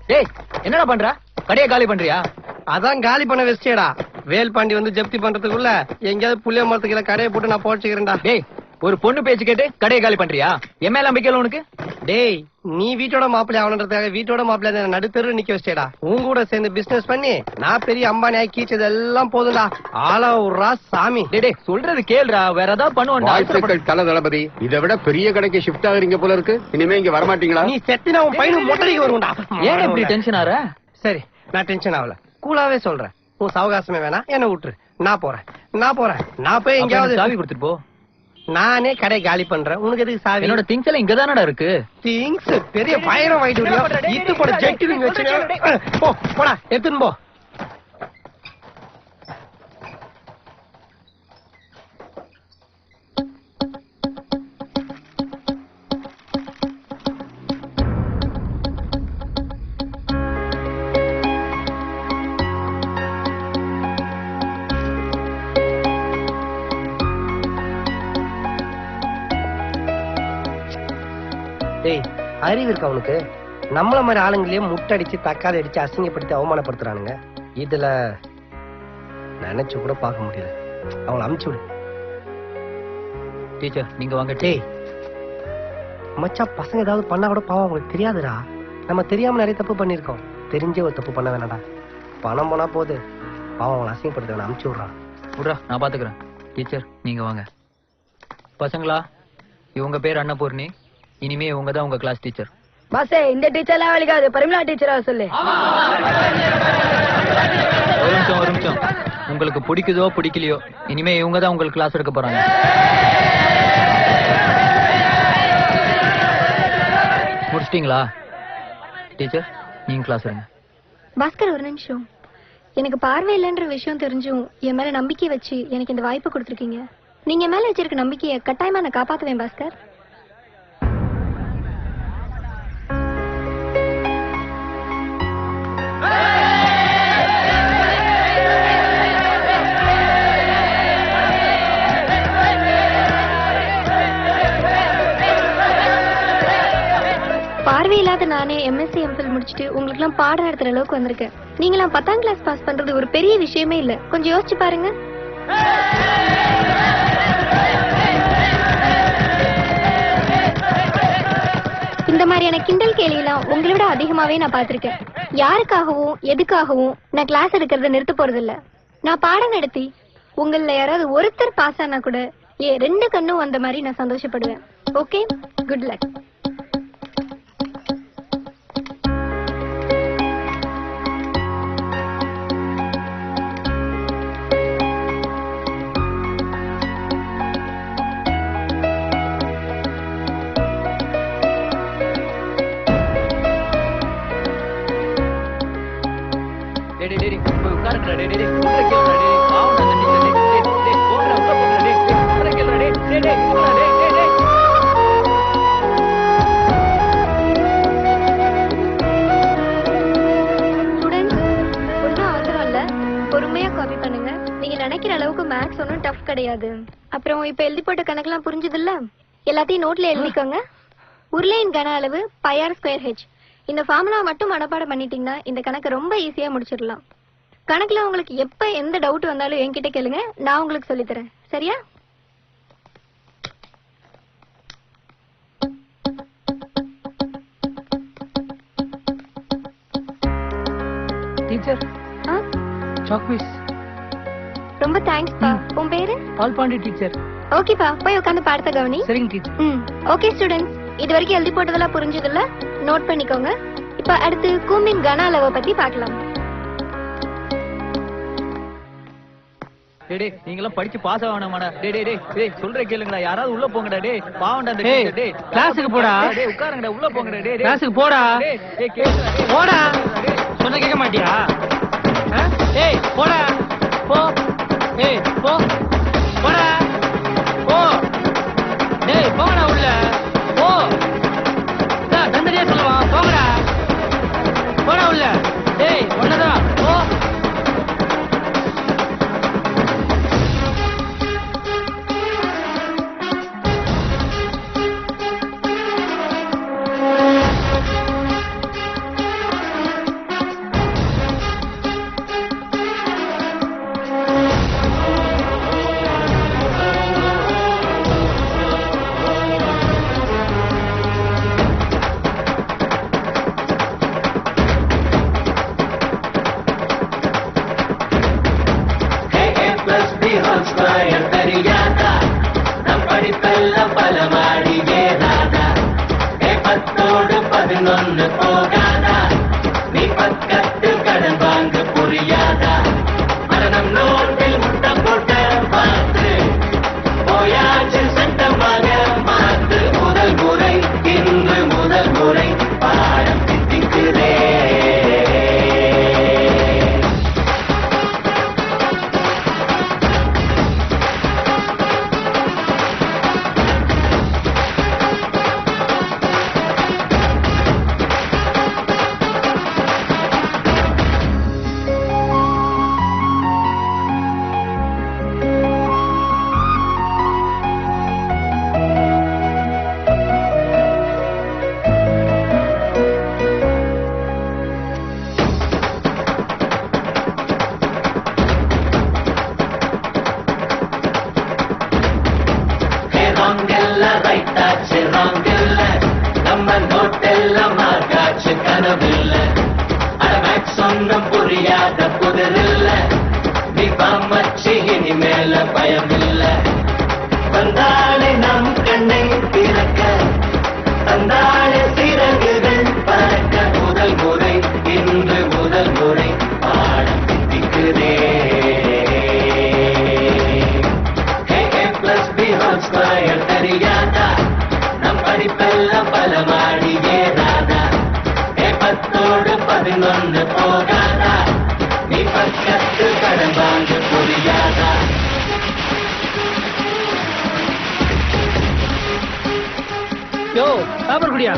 டேய் என்னடா பண்ற? கடையை காலி பண்றியா? அதான் காலி பண்ண வச்சியடா. வேல்பாண்டி வந்து ஜப்தி பண்றதுக்குள்ள எங்கயாவது புளிய மரத்துக்குள்ள கடையை போட்டு நான் போச்சுக்கிறேன்டா. டேய் ஒரு பொண்ணு பேச்சு கேட்டு கடையை காலி பண்றியா? என் மேல நம்பிக்கை உனக்கு? டேய் நீ வீட்டோட மாப்பிள்ளை ஆகணுன்றதுக்காக வீட்டோட மாப்பிள்ளை நடுத்தரு நிக்க வச்சேடா. உன் கூட சேர்ந்து பிசினஸ் பண்ணி நான் பெரிய அம்பானி ஆகி கீச்சது எல்லாம் போதும்டா. ஆளா ஒரு சாமி. டேய் சொல்றது கேளுடா, வேற ஏதாவது பண்ணுவோம். தல தளபதி, இதை விட பெரிய கடைக்கு ஷிஃப்ட் ஆகுறீங்க போல இருக்கு. இனிமே இங்க வரமாட்டீங்களா? நீ செத்தினா உன் பையனுக்கு மொட்டடிக்கு வரும்டா. ஏன் இப்படி டென்ஷன் ஆற? சரி நான் டென்ஷன் ஆகல, கூலாவே சொல்றேன். உன் சவகாசமே வேணா, என்ன விட்டுரு. நான் போறேன். நான் போய் எங்கயாவது சாவி கொடுத்துட்டு போ. நானே கடை காலி பண்றேன். உனக்கு எதுக்கு சாவி? என்னோட திங்ஸ் எல்லாம் இங்கதானடா இருக்கு. திங்ஸ் பெரிய பயணம் ஆயிட்டு இது கூட ஜெட்டி வச்சு போடா எடுத்துன்னு போ. அறிவு இருக்கு அவனுக்கு. நம்மள மாதிரி ஆளுங்களையே முட்டடிச்சு தக்காளி அடிச்சு அசிங்கப்படுத்தி அவமானப்படுத்துறானுங்க. இதுல நினைச்சு கூட பார்க்க முடியல. அவங்களை அமுச்சு விடு. டீச்சர் நீங்க வாங்க. டேய் மச்சா, பசங்க ஏதாவது பண்ணா கூட பாவம் அவங்களுக்கு தெரியாதுடா. நம்ம தெரியாம நிறைய தப்பு பண்ணிருக்கோம். தெரிஞ்சே ஒரு தப்பு பண்ண வேணாடா. பணம் போனா போது, பாவம் அவங்களை அசிங்கப்படுத்த வேணாம். அமுச்சு விடுறா. நான் பாத்துக்கிறேன். டீச்சர் நீங்க வாங்க. பசங்களா, இவங்க பேர் அன்னபூர்ணி. இனிமே இவங்க தான் உங்க கிளாஸ் டீச்சர். பாசே இந்த டீச்சர்லாம் வலிக்காது, பரிமளா டீச்சரா சொல்லு. ஒரு நிமிஷம். உங்களுக்கு பிடிக்குதோ பிடிக்கலையோ, இனிமே இவங்க தான் உங்களுக்கு கிளாஸ் எடுக்க போறாங்க. முடிச்சிட்டீங்களா? டீச்சர் நீங்க கிளாஸ் எடுங்க. பாஸ்கர் ஒரு நிமிஷம். எனக்கு பார்வை இல்லைன்ற விஷயம் தெரிஞ்சும் என் மேல நம்பிக்கை வச்சு எனக்கு இந்த வாய்ப்பு கொடுத்துருக்கீங்க. நீங்க மேல வச்சிருக்க நம்பிக்கையை கட்டாயமா நான் காப்பாத்துவேன் பாஸ்கர். பார்வையில்லாத நானே எம்எஸ்சி எம்ஃபில் முடிச்சுட்டு உங்களுக்கு எல்லாம் பாடம் நடத்துற அளவுக்கு வந்திருக்கேன். நீங்களாம் 10ஆம் கிளாஸ் பாஸ் பண்றது ஒரு பெரிய விஷயமே இல்ல. கொஞ்சம் யோசிச்சு பாருங்க. இந்த மாதிரியான கிண்டல் கேலியெல்லாம் உங்களை விட அதிகமாவே நான் பாத்திருக்கேன். யாருக்காகவும் எதுக்காகவும் நான் கிளாஸ் எடுக்கிறத நிறுத்த போறது இல்ல. நான் பாடம் நடத்தி உங்கள யாராவது ஒருத்தர் பாஸ் ஆனா கூட 2 கண்ணும் வந்த மாதிரி நான் சந்தோஷப்படுவேன். Okay, good luck. அப்புறம் இப்ப எழுதி போட்ட கணக்கெல்லாம் புரிஞ்சது இல்ல? எல்லாத்தையும் நோட்ல எழுதிக்கோங்க. உருளையின் கன அளவு πr²h. இந்த ஃபார்முலா மட்டும் மனப்பாடம் பண்ணிட்டீங்கன்னா இந்த கணக்கு ரொம்ப ஈஸியா முடிச்சிடலாம். கணக்குல உங்களுக்கு எப்ப எந்த டவுட் வந்தாலும் என்கிட்ட கேளுங்க, நான் உங்களுக்கு சொல்லி தரேன். சரியா? Teacher chalk piece. ரொம்ப தேங்க்ஸ் பா. உன் பேரு? பால்பாண்டி டீச்சர். ஓகேப்பா, போய் உட்காந்து பாடத்தை கவனி. சரிங்க டீச்சர். ஓகே ஸ்டூடெண்ட்ஸ், இது வரைக்கும் எழுதி போட்டதெல்லாம் புரிஞ்சதில்ல? நோட் பண்ணிக்கோங்க. இப்ப அடுத்து கூம்பின் கன அளவை பத்தி பார்க்கலாம். டேய் நீங்கலாம் படிச்சு பாஸ் ஆவணுமாடா? டேய் சொல்ற கேளுங்கடா. யாராவது உள்ள போங்கடா. டேய் பாவண்டா அந்த டீச்சர். டேய் கிளாஸுக்கு போடா. டேய் உட்காருங்கடா, உள்ள போங்கடா. டேய் கிளாஸுக்கு போடா. டேய் கேளுடா. போடா. சொன்ன கேட்க மாட்டியா? டேய் போடா. போ. ஏய் போ. போடா. போ. டேய் போடா உள்ள. போ. தந்தரியா சொல்லுவா. போங்கடா. போடா உள்ள. டேய் ஒன்னதான். போ. 11 போகாதா நீ பக்கத்து கடன் வாங்க புரியாதா மரணம் நோட்டில் முட்டை போட்ட பார்த்து போயாச்சு சட்டமாக மாத்து முதல் முறை இன்று முதல் முறை பாடம் திட்டிக்கிறே நம்ம நோட்டெல்லாம் மார்க்காச்சு கனவில்ல அடமேக் சொன்ன புரியாத புதரில்ல நீ பாமச்சி இனிமேல பயமில்ல வந்தாளே நம் கண்ணை திறக்க தந்தாளே சிறகுகள் பறக்க முதல் முறை இன்று முதல் முறை பாடம் திட்டிக்கிறே தெரியாதா நம் படிப்பெல்லாம் பல மாடி ஏறாதா 10 போகாதா நீ பக்கத்து கடன் வாங்க புரியாதா யோ பேப்பர் குடியா